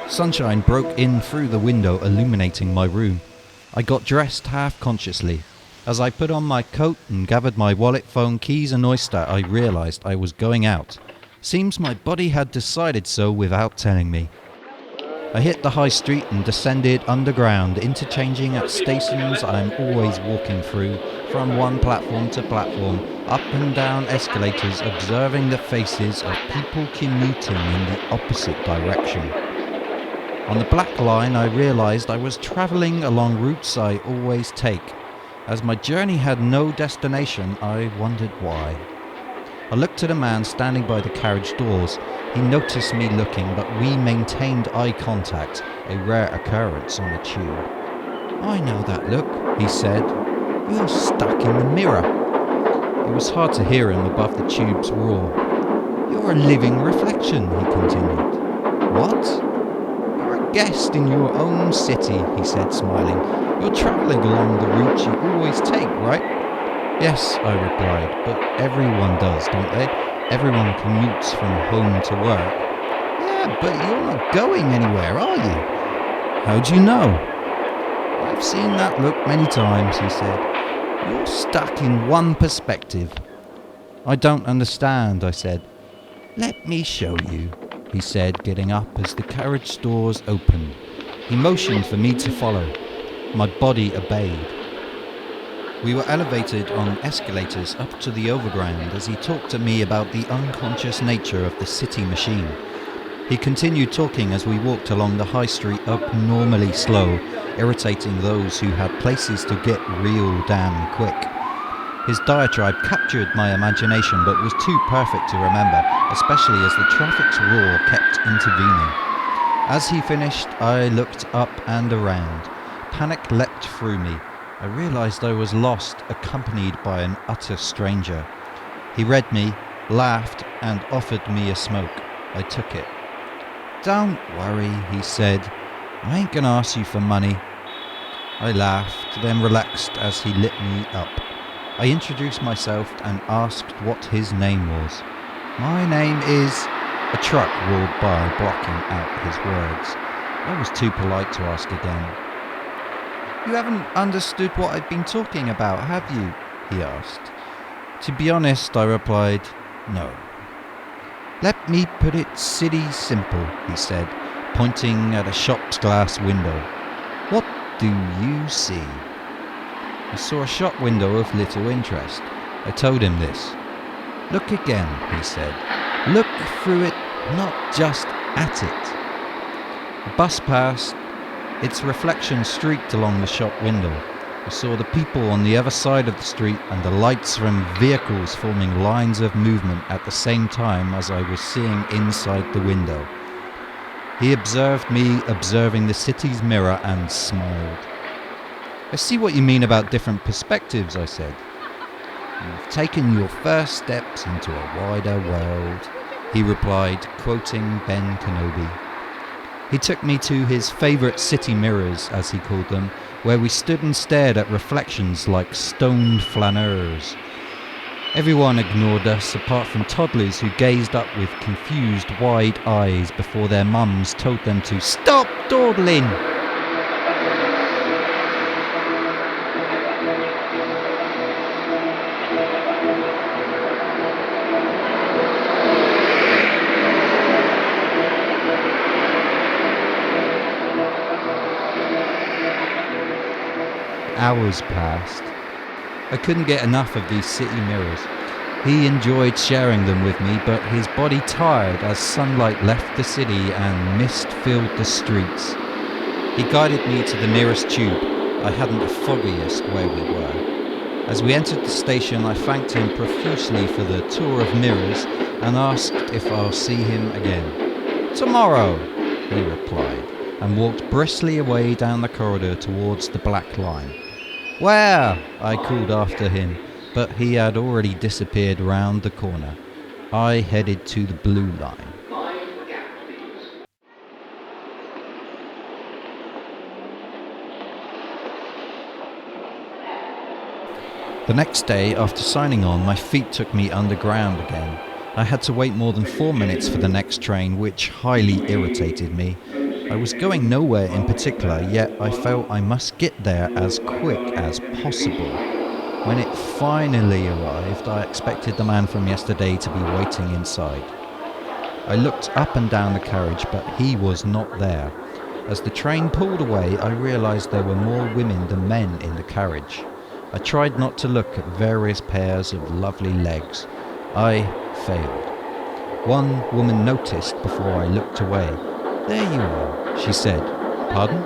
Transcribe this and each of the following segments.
Sunshine broke in through the window, illuminating my room. I got dressed half-consciously. As I put on my coat and gathered my wallet, phone, keys and oyster, I realized I was going out. Seems my body had decided so without telling me. I hit the high street and descended underground, interchanging at stations I'm always walking through, from one platform to platform, up and down escalators, observing the faces of people commuting in the opposite direction. On the black line, I realized I was traveling along routes I always take. As my journey had no destination, I wondered why. I looked at a man standing by the carriage doors. He noticed me looking, but we maintained eye contact, a rare occurrence on a tube. "I know that look," he said. "You're stuck in the mirror." It was hard to hear him above the tube's roar. "You're a living reflection," he continued. "What?" "You're a guest in your own city," he said, smiling. "You're travelling along the route you always take, right?" "Yes," I replied, "but everyone does, don't they? Everyone commutes from home to work." "Yeah, but you're not going anywhere, are you?" "How do you know?" "I've seen that look many times," he said. "You're stuck in one perspective." "I don't understand," I said. "Let me show you," he said, getting up as the carriage doors opened. He motioned for me to follow. My body obeyed. We were elevated on escalators up to the overground as he talked to me about the unconscious nature of the city machine. He continued talking as we walked along the high street abnormally slow, irritating those who had places to get real damn quick. His diatribe captured my imagination but was too perfect to remember, especially as the traffic's roar kept intervening. As he finished, I looked up and around. Panic leapt through me. I realized I was lost, accompanied by an utter stranger. He read me, laughed, and offered me a smoke. I took it. "Don't worry," he said. "I ain't gonna ask you for money." I laughed, then relaxed as he lit me up. I introduced myself and asked what his name was. "My name is..." A truck roared by, blocking out his words. I was too polite to ask again. "You haven't understood what I've been talking about, have you?" he asked. "To be honest," I replied, "no." "Let me put it silly simple," he said, pointing at a shop's glass window. "What do you see?" I saw a shop window of little interest. I told him this. "Look again," he said. "Look through it, not just at it." A bus passed. Its reflection streaked along the shop window. I saw the people on the other side of the street and the lights from vehicles forming lines of movement at the same time as I was seeing inside the window. He observed me observing the city's mirror and smiled. "I see what you mean about different perspectives," I said. "You've taken your first steps into a wider world," he replied, quoting Ben Kenobi. He took me to his favourite city mirrors, as he called them, where we stood and stared at reflections like stoned flaneurs. Everyone ignored us, apart from toddlers who gazed up with confused, wide eyes before their mums told them to stop dawdling. Hours passed. I couldn't get enough of these city mirrors. He enjoyed sharing them with me, but his body tired as sunlight left the city and mist filled the streets. He guided me to the nearest tube. I hadn't the foggiest where we were. As we entered the station, I thanked him profusely for the tour of mirrors and asked if I'll see him again. "Tomorrow," he replied, and walked briskly away down the corridor towards the black line. "Where?" I called after him, but he had already disappeared round the corner. I headed to the blue line. The next day, after signing on, my feet took me underground again. I had to wait more than 4 minutes for the next train, which highly irritated me. I was going nowhere in particular, yet I felt I must get there as quick as possible. When it finally arrived, I expected the man from yesterday to be waiting inside. I looked up and down the carriage, but he was not there. As the train pulled away, I realized there were more women than men in the carriage. I tried not to look at various pairs of lovely legs. I failed. One woman noticed before I looked away. "There you are," she said. "Pardon?"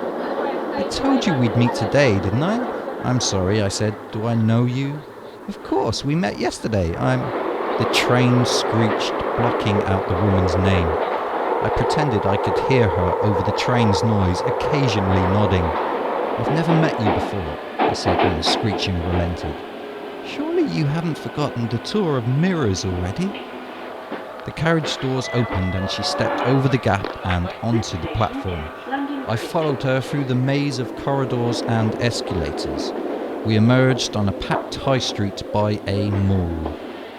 "I told you we'd meet today, didn't I?" "I'm sorry," I said. "Do I know you?" "Of course, we met yesterday. The train screeched, blocking out the woman's name. I pretended I could hear her over the train's noise, occasionally nodding. "I've never met you before," I said when the screeching relented. "Surely you haven't forgotten the tour of mirrors already?" The carriage doors opened and she stepped over the gap and onto the platform. I followed her through the maze of corridors and escalators. We emerged on a packed high street by a mall.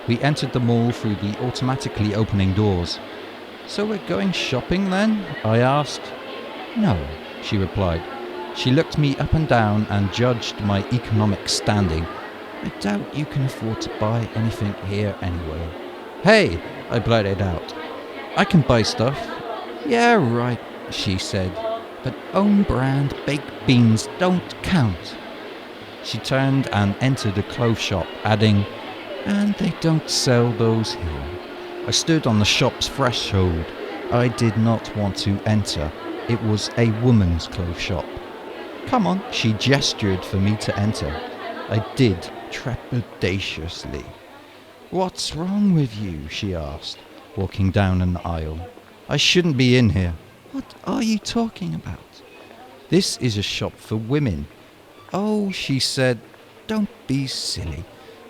We entered the mall through the automatically opening doors. "So we're going shopping then?" I asked. "No," she replied. She looked me up and down and judged my economic standing. "I doubt you can afford to buy anything here anyway." "Hey!" I blurted out. "I can buy stuff." "Yeah, right," she said. "But own brand baked beans don't count." She turned and entered a clothes shop, adding, "And they don't sell those here." I stood on the shop's threshold. I did not want to enter. It was a woman's clothes shop. "Come on," she gestured for me to enter. I did, trepidatiously. "What's wrong with you?" she asked, walking down an aisle. "I shouldn't be in here." "What are you talking about?" "This is a shop for women." "Oh," she said, "don't be silly.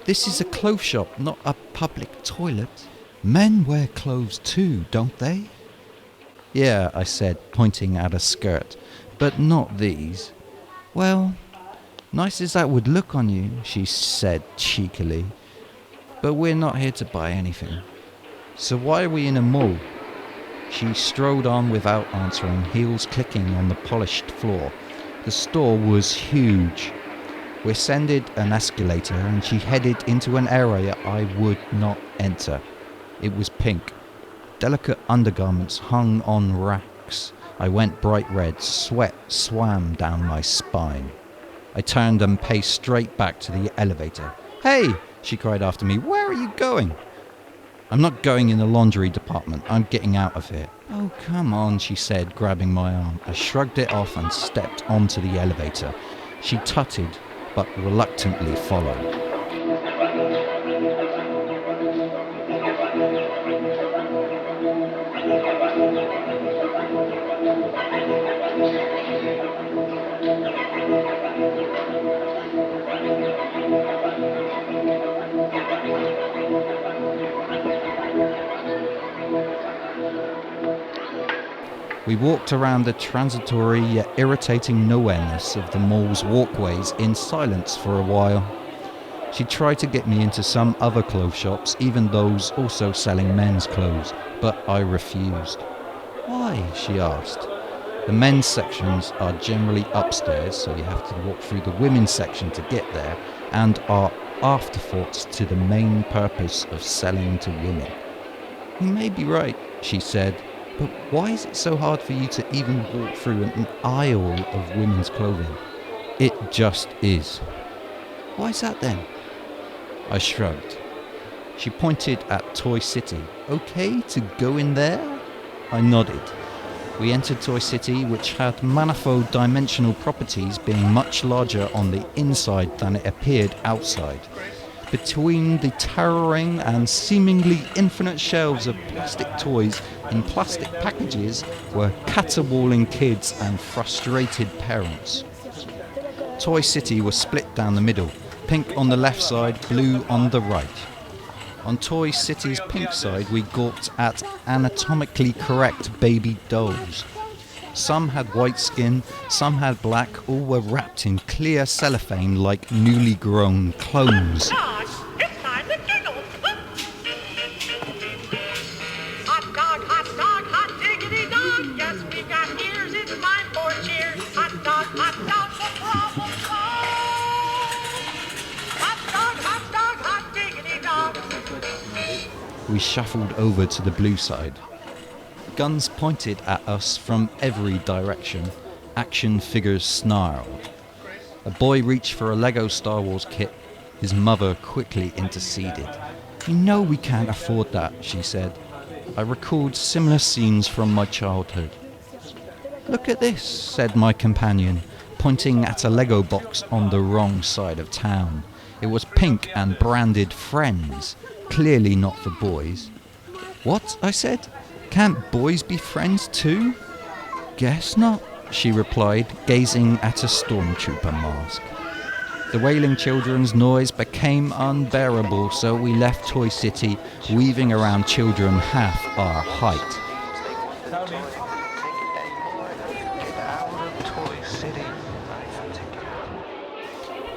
This is a clothes shop, not a public toilet. Men wear clothes too, don't they?" "Yeah," I said, pointing at a skirt, "but not these." "Well, nice as that would look on you," she said cheekily, "but we're not here to buy anything." "So why are we in a mall?" She strode on without answering, heels clicking on the polished floor. The store was huge. We ascended an escalator and she headed into an area I would not enter. It was pink. Delicate undergarments hung on racks. I went bright red. Sweat swam down my spine. I turned and paced straight back to the elevator. "Hey!" she cried after me. "Where are you going?" "I'm not going in the laundry department. I'm getting out of here." "Oh, come on," she said, grabbing my arm. I shrugged it off and stepped onto the elevator. She tutted, but reluctantly followed. We walked around the transitory yet irritating nowhereness of the mall's walkways in silence for a while. She tried to get me into some other clothes shops, even those also selling men's clothes, but I refused. "Why?" she asked. "The men's sections are generally upstairs, so you have to walk through the women's section to get there, and are afterthoughts to the main purpose of selling to women." "You may be right," she said. "But why is it so hard for you to even walk through an aisle of women's clothing?" "It just is." "Why's that then?" I shrugged. She pointed at Toy City. "Okay to go in there?" I nodded. We entered Toy City, which had manifold dimensional properties, being much larger on the inside than it appeared outside. Between the towering and seemingly infinite shelves of plastic toys in plastic packages were caterwauling kids and frustrated parents. Toy City was split down the middle, pink on the left side, blue on the right. On Toy City's pink side, we gawked at anatomically correct baby dolls. Some had white skin, some had black, all were wrapped in clear cellophane like newly grown clones. It's time to giggle. Hot dog, hot diggity dog. Yes, we got ears in We shuffled over to the blue side. Guns pointed at us from every direction. Action figures snarled. A boy reached for a Lego Star Wars kit. His mother quickly interceded. "You know we can't afford that," she said. I recalled similar scenes from my childhood. "Look at this," said my companion, pointing at a Lego box on the wrong side of town. It was pink and branded Friends, clearly not for boys. "What?" I said. "Can't boys be friends too?" "Guess not," she replied, gazing at a stormtrooper mask. The wailing children's noise became unbearable, so we left Toy City, weaving around children half our height.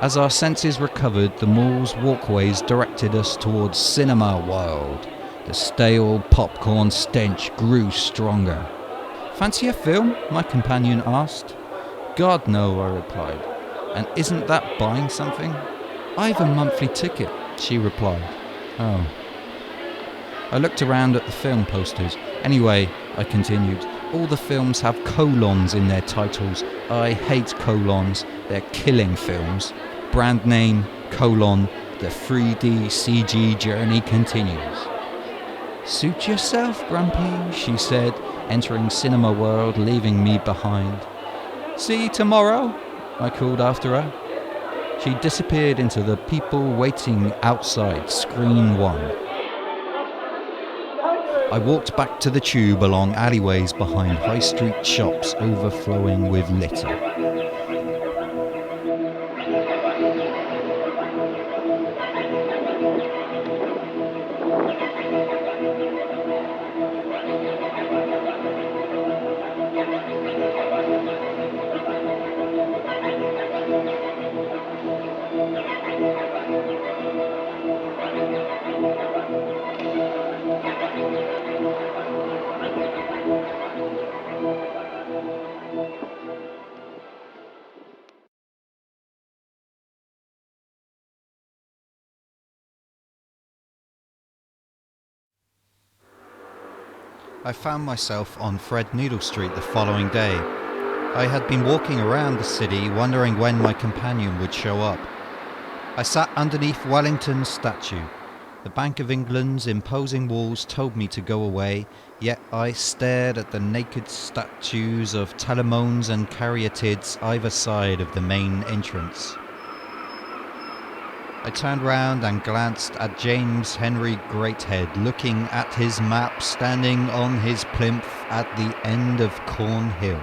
As our senses recovered, the mall's walkways directed us towards Cinema World. The stale popcorn stench grew stronger. "Fancy a film?" my companion asked. "God, no," I replied. "And isn't that buying something?" "I've a monthly ticket," she replied. "Oh." I looked around at the film posters. "Anyway," I continued, "all the films have colons in their titles. I hate colons. They're killing films. Brand name, colon, the 3D CG journey continues." "Suit yourself, Grumpy," she said, entering Cinema World, leaving me behind. "See you tomorrow," I called after her. She disappeared into the people waiting outside Screen 1. I walked back to the tube along alleyways behind high street shops overflowing with litter. I found myself on Threadneedle Street the following day. I had been walking around the city wondering when my companion would show up. I sat underneath Wellington's statue. The Bank of England's imposing walls told me to go away, yet I stared at the naked statues of Telemones and Caryatids either side of the main entrance. I turned round and glanced at James Henry Greathead looking at his map standing on his plinth at the end of Cornhill.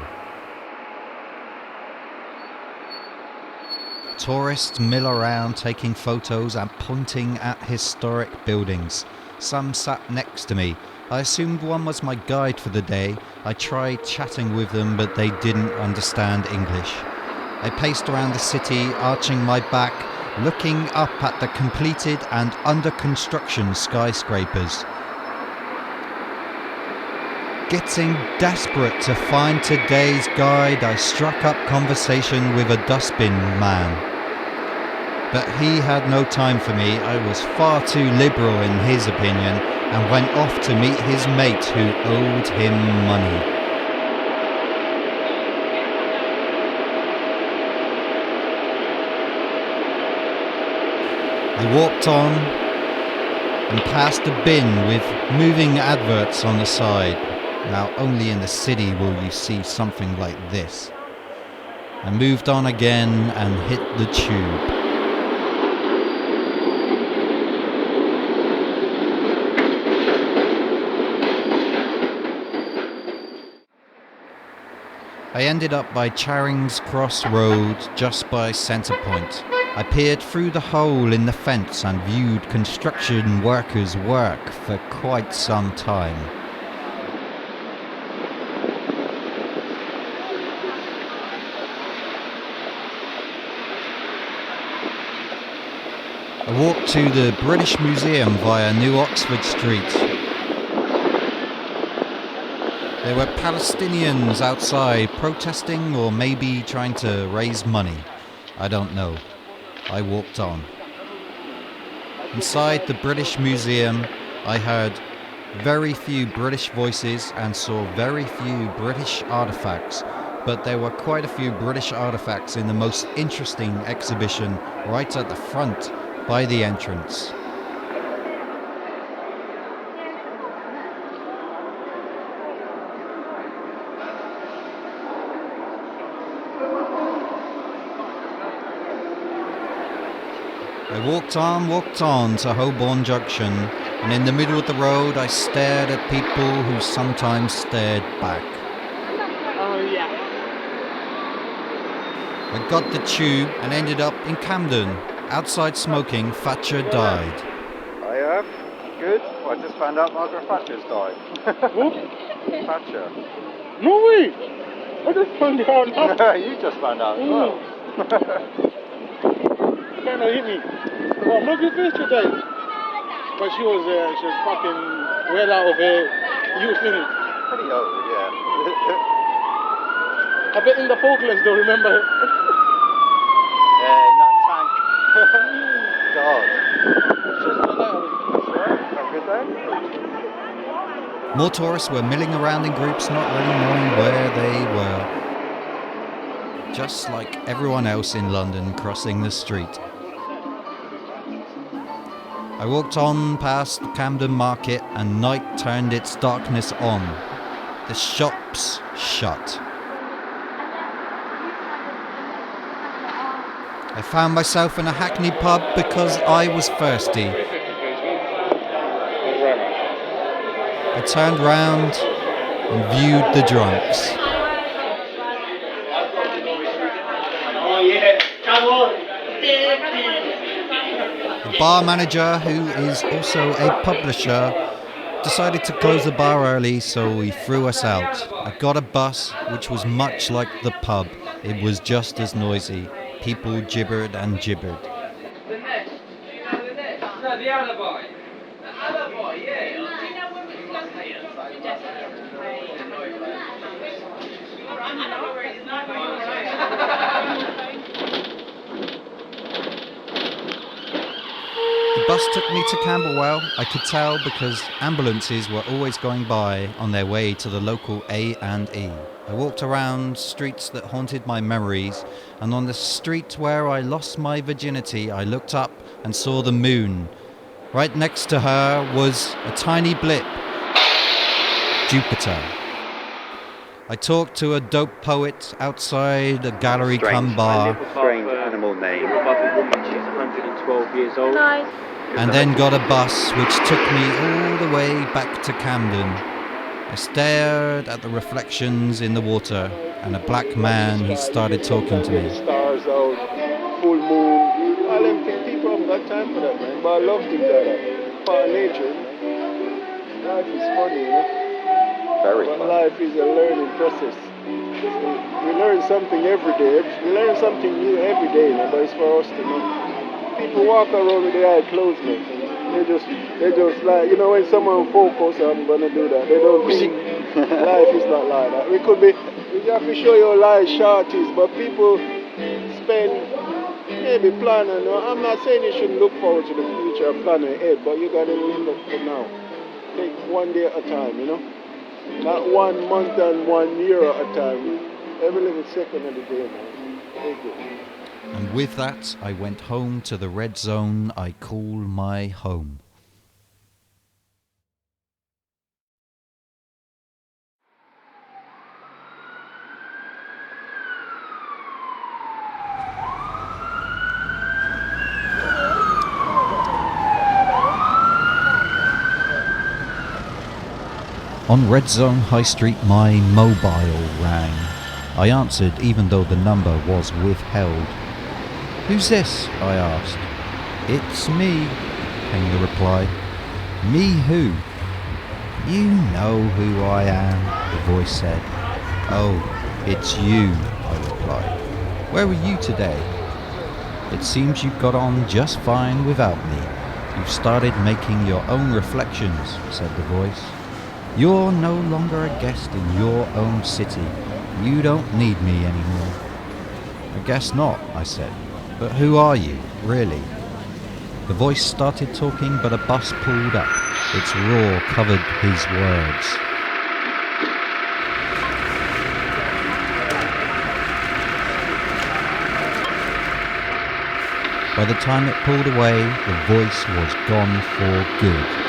Tourists mill around taking photos and pointing at historic buildings. Some sat next to me. I assumed one was my guide for the day. I tried chatting with them, but they didn't understand English. I paced around the city, arching my back, looking up at the completed and under construction skyscrapers. Getting desperate to find today's guide, I struck up conversation with a dustbin man. But he had no time for me. I was far too liberal in his opinion and went off to meet his mate who owed him money. I walked on and past a bin with moving adverts on the side. Now only in the city will you see something like this. I moved on again and hit the tube. I ended up by Charing's Cross Road, just by Centrepoint. I peered through the hole in the fence and viewed construction workers work for quite some time. I walked to the British Museum via New Oxford Street. There were Palestinians outside protesting or maybe trying to raise money. I don't know. I walked on. Inside the British Museum, I heard very few British voices and saw very few British artifacts, but there were quite a few British artifacts in the most interesting exhibition right at the front by the entrance. I walked on to Holborn Junction, and in the middle of the road I stared at people who sometimes stared back. Oh yeah. I got the tube and ended up in Camden. Outside smoking, Thatcher died. I have. Good. I just found out Margaret Thatcher's died. Who? Thatcher. No way! I just found it out now. You just found out as well. Kind of hit me. Well, Margaret Thatcher died. But she was fucking well out of her youth, innit? Pretty old, yeah. I bet in the Falklands they'll remember her. Yeah, in that tank. God. That's right. Have a good day. More tourists were milling around in groups, not really knowing where they were. Just like everyone else in London crossing the street. I walked on past the Camden Market and night turned its darkness on. The shops shut. I found myself in a Hackney pub because I was thirsty. I turned round and viewed the drunks. The bar manager, who is also a publisher, decided to close the bar early, so he threw us out. I got a bus, which was much like the pub. It was just as noisy. People gibbered and gibbered. The nest. No, the alibi. The alibi, yeah. The bus took me to Camberwell. I could tell because ambulances were always going by on their way to the local A&E. I walked around streets that haunted my memories, and on the street where I lost my virginity, I looked up and saw the moon. Right next to her was a tiny blip. Jupiter. I talked to a dope poet outside a gallery cum bar. Strange animal name. She's 112 years old. And then got a bus which took me all the way back to Camden. I stared at the reflections in the water, and a black man, he started talking to me. Stars out, full moon. All them things, people haven't got time for that, man. But I love things like that. Part of nature. Life is funny, you know? Very But fun. life is a learning process. We learn something every day. We learn something new every day, you know, but it's for us to know. People walk around with their eyes closed, man. They just like, you know, when someone focus, I'm gonna do that. They don't think life is not like that. We have to show your life shorties, but people spend maybe planning. I'm not saying you shouldn't look forward to the future and plan ahead, but you gotta live up for now. Take one day at a time, you know? Not 1 month and 1 year at a time. Every little second of the day, man. Take it. And with that, I went home to the red zone I call my home. On Red Zone High Street, my mobile rang. I answered even though the number was withheld. "Who's this?" I asked. "It's me," came the reply. "Me who?" "You know who I am," the voice said. "Oh, it's you," I replied. "Where were you today?" "It seems you got on just fine without me. You've started making your own reflections," said the voice. "You're no longer a guest in your own city. You don't need me anymore." "I guess not," I said. "But who are you, really?" The voice started talking, but a bus pulled up. Its roar covered his words. By the time it pulled away, the voice was gone for good.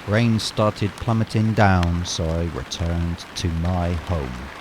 Rain started plummeting down, so I returned to my home.